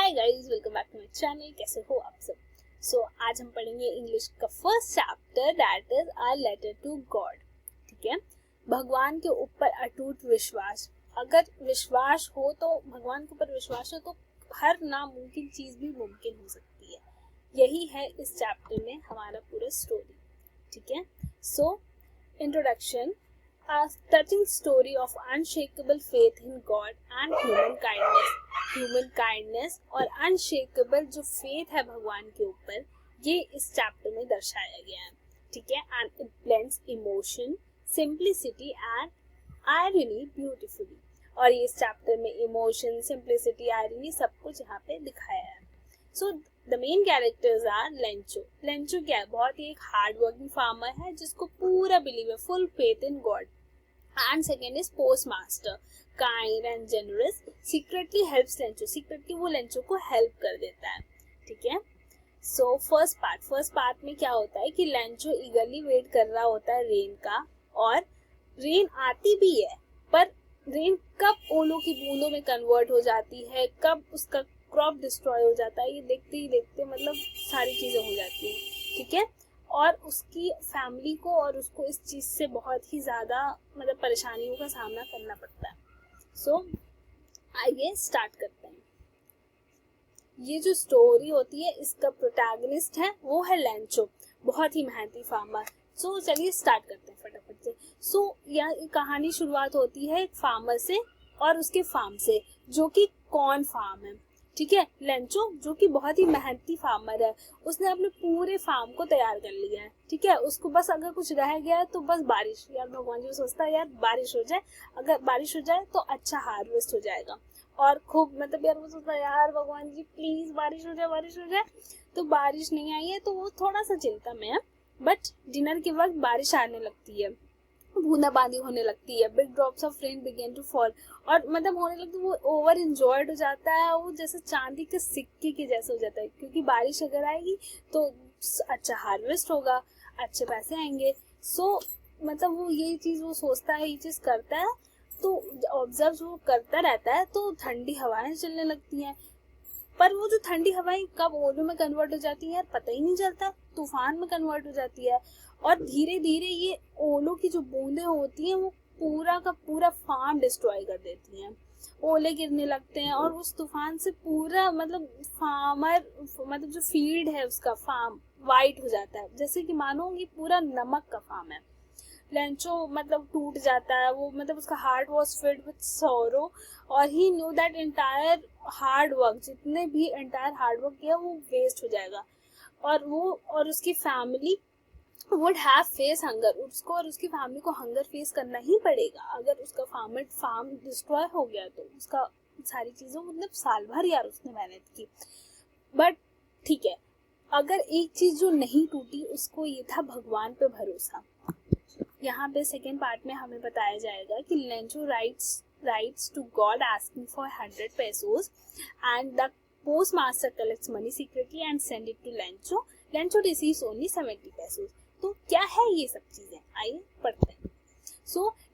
Hi guys, welcome back to my channel. कैसे हो आप सब? आज हम पढ़ेंगे इंग्लिश का first chapter, that is a letter to God. ठीक है, भगवान के ऊपर अटूट विश्वास। अगर विश्वास हो तो, भगवान के ऊपर विश्वास हो तो हर नामुमकिन चीज भी मुमकिन हो सकती है। यही है इस चैप्टर में हमारा पूरा स्टोरी। ठीक है, introduction. A touching story of unshakable faith in God and human kindness. Human kindness और unshakable जो faith है भगवान के ऊपर, ये इस चैप्टर में दर्शाया गया है। ठीक है, and it blends emotion, simplicity and irony beautifully. और ये इस चैप्टर में इमोशन, सिंप्लिसिटी, आयरनी सब कुछ यहाँ पे दिखाया है। So the main characters are Lencho. Lencho क्या है? बहुत ही एक हार्ड वर्किंग फार्मर है जिसको पूरा बिलीव है, full faith in God. And second is postmaster, kind and generous, secretly helps Lencho. secretly वो लेंचो को हेल्प कर देता है। ठीक है, फर्स्ट पार्ट में क्या होता है कि लेंचो ईगरली वेट कर रहा होता है रेन का, और रेन आती भी है, पर रेन कब ओलों की बूंदों में कन्वर्ट हो जाती है, कब उसका क्रॉप डिस्ट्रॉय हो जाता है, ये देखते ही देखते मतलब सारी चीजें हो जाती हैं। ठीक है, और उसकी फैमिली को और उसको इस चीज से बहुत ही ज्यादा मतलब परेशानियों का सामना करना पड़ता है। आइए स्टार्ट करते हैं। ये जो स्टोरी होती है, इसका प्रोटैगनिस्ट है वो है लेंचो, बहुत ही मेहनती फार्मर। चलिए स्टार्ट करते हैं फटाफट से। यह कहानी शुरुआत होती है एक फार्मर से और उसके फार्म से, जो कि कॉर्न फार्म है। ठीक है, लेंचो जो कि बहुत ही मेहनती फार्मर है, उसने अपने पूरे फार्म को तैयार कर लिया है। ठीक है, उसको बस अगर कुछ रह गया है तो बस बारिश, यार भगवान जी सोचता है यार बारिश हो जाए, अगर बारिश हो जाए तो अच्छा हार्वेस्ट हो जाएगा। और खूब मतलब यार वो सोचता है यार भगवान जी प्लीज बारिश हो जाए। तो बारिश नहीं आई है तो वो थोड़ा सा चिंता में है। बट डिनर के वक्त बारिश आने लगती है, बूंदाबांदी होने लगती है, big drops of rain begin to fall, और मतलब होने लगती है, वो ओवर एंजॉयड हो जाता है, वो जैसे चांदी के सिक्के के जैसे हो जाता है, क्योंकि बारिश अगर आएगी तो अच्छा हार्वेस्ट होगा, अच्छे पैसे आएंगे। मतलब वो ये चीज वो सोचता है, ये चीज करता है, तो ऑब्जर्व वो करता रहता है, तो ठंडी हवाएं चलने लगती हैं। पर वो जो ठंडी हवाएं कब ओलों में कन्वर्ट हो जाती है यार पता ही नहीं चलता, तूफान में कन्वर्ट हो जाती है, और धीरे धीरे ये ओलों की जो बूंदें होती हैं वो पूरा का पूरा फार्म डिस्ट्रॉय कर देती हैं। ओले गिरने लगते हैं और उस तूफान से पूरा मतलब फार्मर मतलब जो फील्ड है उसका फार्म वाइट हो जाता है, जैसे कि मानो ये पूरा नमक का फार्म है। लेंचो मतलब टूट जाता है, वो मतलब उसका heart was filled with sorrow, और he knew that entire hard work, जितने भी एंटायर हार्ड वर्क किया वो वेस्ट हो जाएगा, और वो और उसकी family would have face hunger, उसको और उसकी फैमिली को हंगर फेस करना ही पड़ेगा। अगर उसका फार्म डिस्ट्रॉय हो गया तो उसका सारी चीजों मतलब साल भर यार उसने मेहनत की। बट ठीक है, अगर एक चीज जो नहीं टूटी उसको ये था भगवान पे भरोसा। यहाँ पे सेकेंड पार्ट में हमें बताया जाएगा कि Lencho writes to God asking for 100 pesos and the postmaster collects money secretly and send it to Lencho. Lencho receives only 70 pesos. तो क्या है ये सब चीजें, आइए पढ़ते हैं।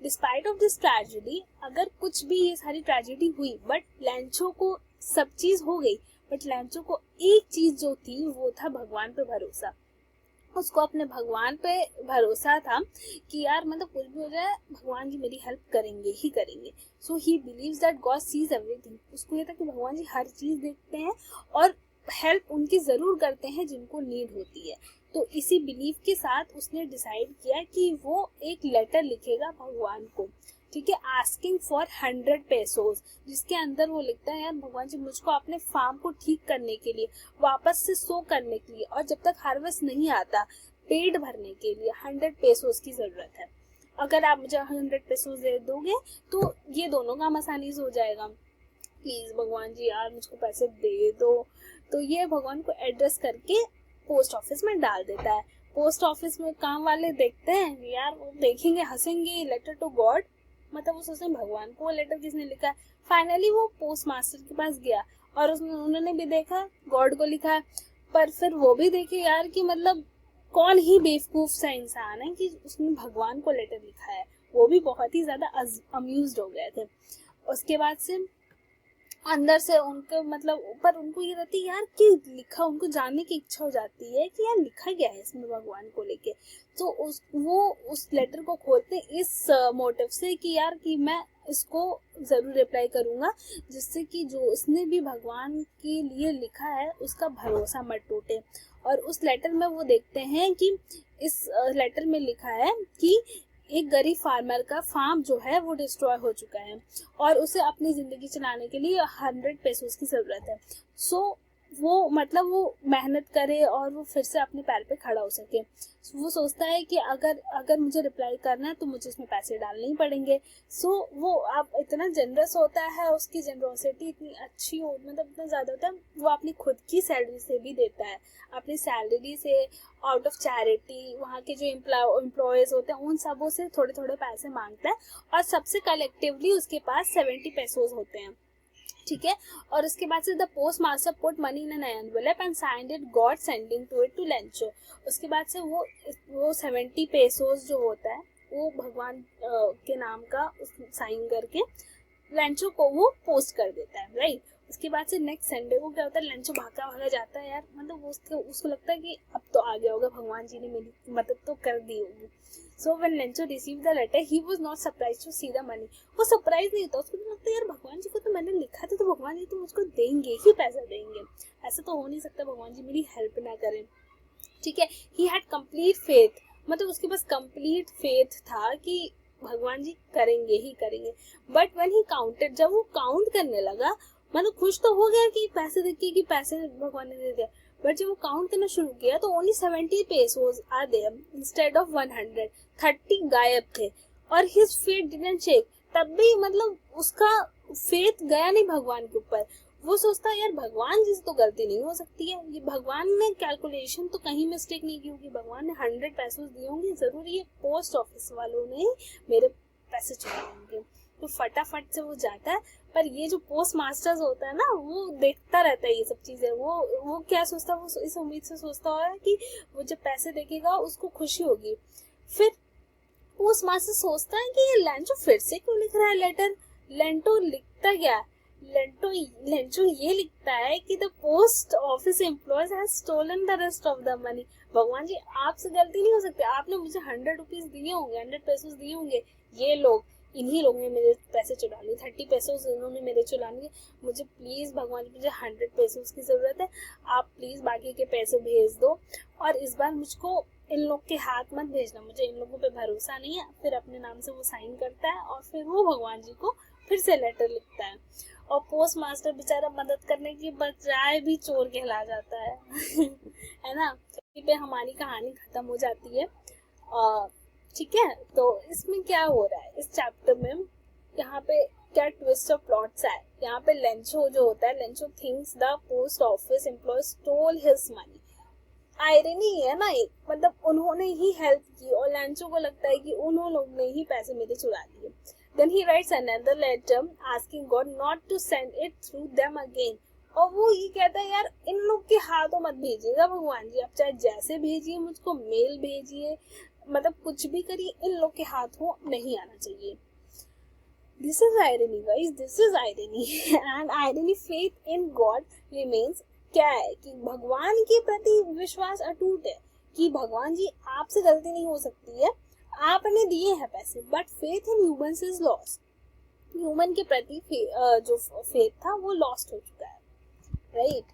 डिस्पाइट ऑफ दिस ट्रेजेडी, अगर कुछ भी ये सारी ट्रेजेडी हुई बट लेंचो को सब चीज हो गई, बट लेंचो को एक चीज जो थी वो था भगवान पे भरोसा। उसको अपने भगवान पे भरोसा था कि यार मतलब कुछ भी हो जाए भगवान जी मेरी हेल्प करेंगे ही करेंगे। So he believes that God sees everything. उसको ये था कि भगवान जी हर चीज देखते हैं और हेल्प उनकी जरूर करते हैं जिनको नीड होती है। तो इसी बिलीव के साथ उसने डिसाइड किया कि वो एक लेटर लिखेगा भगवान को। ठीक है, आस्किंग फॉर 100 पेसोज, जिसके अंदर वो लिखता है यार भगवान जी मुझको अपने फार्म को ठीक करने के लिए, वापस से सो करने के लिए, और जब तक हार्वेस्ट नहीं आता पेट भरने के लिए 100 पेसोज की जरूरत है। अगर आप मुझे 100 पेसोज दे दोगे तो ये दोनों काम आसानी से हो जाएगा, प्लीज भगवान जी यार मुझको पैसे दे दो। तो ये भगवान को एड्रेस करके पोस्ट ऑफिस में डाल देता है। पोस्ट ऑफिस में काम वाले देखते हैं यार, वो देखेंगे हंसेंगे, लेटर टू गॉड, मतलब वो सोचते हैं भगवान को लेटर किसने लिखा है। फाइनली वो पोस्ट मास्टर के पास गया और उन्होंने भी देखा गॉड को लिखा है, पर फिर वो भी देखे यार कि मतलब कौन ही बेवकूफ सा इंसान है कि उसने भगवान को लेटर लिखा है। वो भी बहुत ही ज्यादा अम्यूज्ड हो गए थे। उसके बाद से अंदर से उनको मतलब पर उनको ये रहती है यार कि लिखा, उनको जानने की इच्छा हो जाती है कि यार लिखा क्या है इसमें भगवान को लेके। तो वो उस लेटर को खोलते इस मोटिव से कि यार कि मैं इसको जरूर रिप्लाई करूंगा, जिससे कि जो उसने भी भगवान के लिए लिखा है उसका भरोसा मत टूटे। और उस लेटर में वो देखते हैं कि इस लेटर में लिखा है कि एक गरीब फार्मर का फार्म जो है वो डिस्ट्रॉय हो चुका है और उसे अपनी जिंदगी चलाने के लिए 100 पेसोस की जरूरत है। सो वो मतलब वो मेहनत करे और वो फिर से अपने पैर पे खड़ा हो सके। वो सोचता है कि अगर अगर मुझे रिप्लाई करना है तो मुझे इसमें पैसे डालने ही पड़ेंगे। सो वो आप इतना जनरस होता है, उसकी जनरोसिटी इतनी अच्छी हो, मतलब इतना ज़्यादा होता है, वो अपनी खुद की सैलरी से भी देता है, अपनी सैलरी से, आउट ऑफ चैरिटी, वहाँ के जो एम्प्लॉयज होते हैं उन सबों से थोड़े थोड़े पैसे मांगता है और सबसे कलेक्टिवली उसके पास 70 पेसोस होते हैं। ठीक है, और उसके बाद से the post master put money in an envelope and signed it, God sending to it to Lencho. उसके बाद से वो 70 पेसोस जो होता है वो भगवान के नाम का साइन करके लेंचो को वो पोस्ट कर देता है, राइट। उसके बाद से नेक्स्ट संडे को क्या होता है, लेंचो भागा भागा जाता है यार, मतलब उसको लगता है कि अब तो आ गया होगा, भगवान जी ने मेरी मदद तो कर दी होगी। So when Lencho receive the letter he was not surprised to see the money. वो सरप्राइज नहीं होता, उसको तो लगता है यार भगवान जी को तो मैंने लिखा था, तो भगवान जी तो मुझको देंगे ही, पैसा देंगे, ऐसा तो हो नहीं सकता भगवान जी मेरी हेल्प ना करें। ठीक है, ही हैड कंप्लीट फेथ, मतलब उसके पास कंप्लीट फेथ था कि भगवान जी करेंगे ही करेंगे। बट व्हेन ही काउंटेड, जब वो काउंट करने लगा, मतलब खुश तो हो गया कि पैसे देख के कि पैसे भगवान ने दे दिया, बट जब वो काउंट करना शुरू किया तो only 70 pesos are there instead of 100, 30 गायब थे और हिज फेथ डिडंट शेक। तब भी मतलब उसका फेथ गया नहीं भगवान के ऊपर। वो सोचता है यार भगवान जी से तो गलती नहीं हो सकती है, ये भगवान ने कैलकुलेशन तो कहीं मिस्टेक नहीं की होगी, भगवान ने 100 पैसे दिए होंगे, जरूर ये पोस्ट ऑफिस वालों ने मेरे पैसे चुराए होंगे। तो फटाफट से वो जाता है, पर ये जो पोस्ट मास्टर्स होता है ना, वो देखता रहता है ये सब चीजें। वो क्या सोचता है, वो इस उम्मीद से सोचता है कि वो जब पैसे देखेगा उसको खुशी होगी। फिर पोस्ट मास्टर सोचता है कि ये लेंचो फिर से क्यों लिख रहा है लेटर। लेंटो लिखता क्या, लेंचो ये लिखता है कि the post office employees has stolen the rest of the money. भगवान जी आपसे गलती नहीं हो सकती, आपने मुझे 100 रुपीज दिए होंगे, 100 पेसोस दिए होंगे, ये लोग, इन्हीं लोगों ने मेरे पैसे चुरा लिए, 30 पेसोस इन्होंने मेरे चुरा लिए, मुझे प्लीज भगवान जी मुझे 100 पेसोस की जरूरत है, आप प्लीज बाकी के पैसे भेज दो और इस बार मुझको इन लोग के हाथ मत भेजना, मुझे इन लोगों पे भरोसा नहीं है। फिर अपने नाम से वो साइन करता है और फिर वो भगवान जी को फिर से लेटर लिखता है और पोस्ट मास्टर बेचारा मदद करने की बजाय भी चोर कहला जाता है है ना। पे हमारी कहानी खत्म हो जाती है। ठीक है, तो इसमें क्या हो रहा है इस चैप्टर में, यहाँ पे क्या ट्विस्ट ऑफ प्लॉट्स है। यहाँ पे लेंचो जो होता है, Lencho thinks the post office employee stole his money. Irony है ना एक, मतलब उन्होंने ही हेल्प की और लेंचो को लगता है कि उन्होंने लोग ने ही पैसे मेरे चुरा लिए। Then he writes another letter asking God not to send it through them again। और वो ये कहता है यार इन लोग के हाथों मत भेजिएगा भगवान जी, आप चाहे जैसे भेजिए, मुझको मेल भेजिए, मतलब कुछ भी करिए, इन लोग के हाथों नहीं आना चाहिए। This is irony guys, this is irony and irony faith in God remains। क्या है कि भगवान के प्रति विश्वास अटूट है कि भगवान जी आपसे गलती नहीं हो सकती है, आपने दिए हैं पैसे, but faith in humans is lost. Human के प्रति जो फेथ था वो लॉस्ट हो चुका है, right.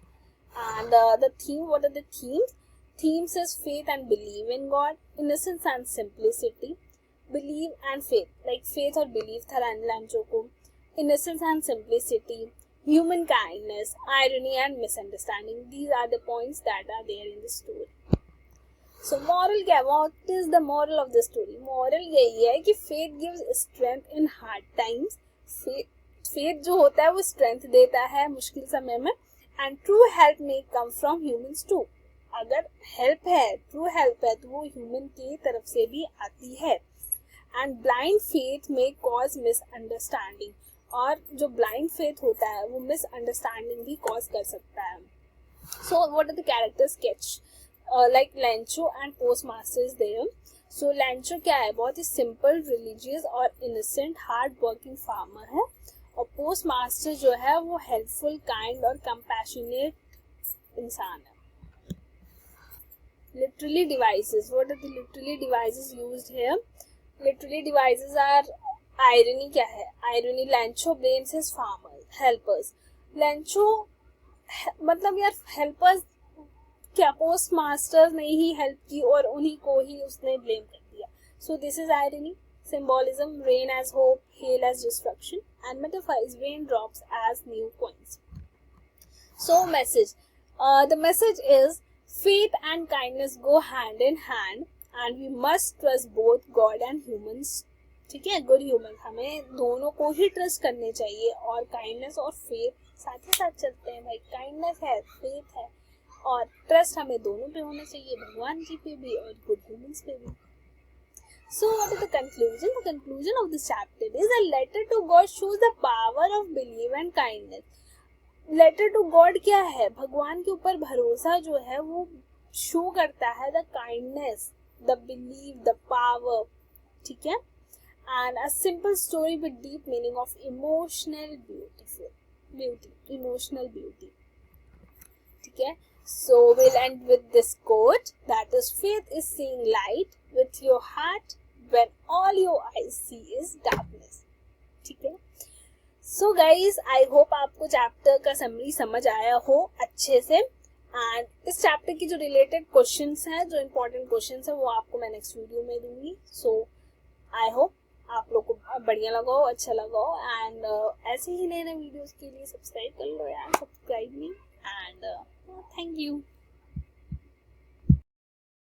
And the theme, what are the themes? Themes is faith and believe in God, innocence and simplicity, believe and faith, like faith और believe था लेंचो को, innocence and simplicity, human kindness, irony and misunderstanding. These are the points that are there in the story. So moral क्या, what is the moral of the story? Moral यही है कि faith gives strength in hard times। faith जो होता है वो strength देता है मुश्किल समय में, and true help may come from humans too। अगर help है, true help है, तो वो human की तरफ से भी आती है। and blind faith may cause misunderstanding। और जो ब्लाइंड फेथ होता है वो मिसअंडरस्टैंडिंग भी कॉज कर सकता है। So what are the character sketch, like Lencho and post master is there. So Lencho क्या है, बहुत ही सिंपल, रिलीजियस और इनोसेंट हार्ड वर्किंग फार्मर है और पोस्ट मास्टर जो है वो हेल्पफुल, काइंड और कंपैशनेट इंसान है. Literally devices. What are the literally devices used here? Literally devices are irony. क्या है irony? Lancho blames his farmers, helpers. Lancho मतलब यार helpers क्या पोस्ट मास्टर्स ने ही हेल्प की और उन्हीं को ही उसने ब्लेम कर दिया. So this is irony. Symbolism: rain as hope, hail as destruction, and metaphor is raindrops as new coins. So message. The message is faith and kindness go hand in hand and we must trust both God and humans. ठीक है, good human, हमें दोनों को ही trust करने चाहिए और kindness और faith साथ ही साथ चलते हैं भाई. काइंडनेस है, फेथ है और ट्रस्ट हमें दोनों पे होना चाहिए, भगवान जी पे भी और गुड ह्यूमंस पे भी. So what is the conclusion? The conclusion of this chapter is a letter to God shows the power of belief and kindness. Letter to God क्या है? भगवान के ऊपर भरोसा जो है वो शो करता है the kindness, the believe, the power. ठीक है, and a simple story with deep meaning of emotional beauty. ठीक है, so will and with this quote that is faith is seeing light with your heart when all your eyes C is darkness. ठीक है, so guys I hope आपको chapter का summary समझ आया हो अच्छे से. एंड इस चैप्टर की जो रिलेटेड क्वेश्चंस हैं, जो इम्पोर्टेंट क्वेश्चंस हैं, वो आपको मैं नेक्स्ट वीडियो में दूंगी. सो आई होप आप लोग को बढ़िया लगा हो, अच्छा लगा हो. एंड ऐसे ही नए नए वीडियोस के लिए सब्सक्राइब कर लो यार, subscribe me. And thank you.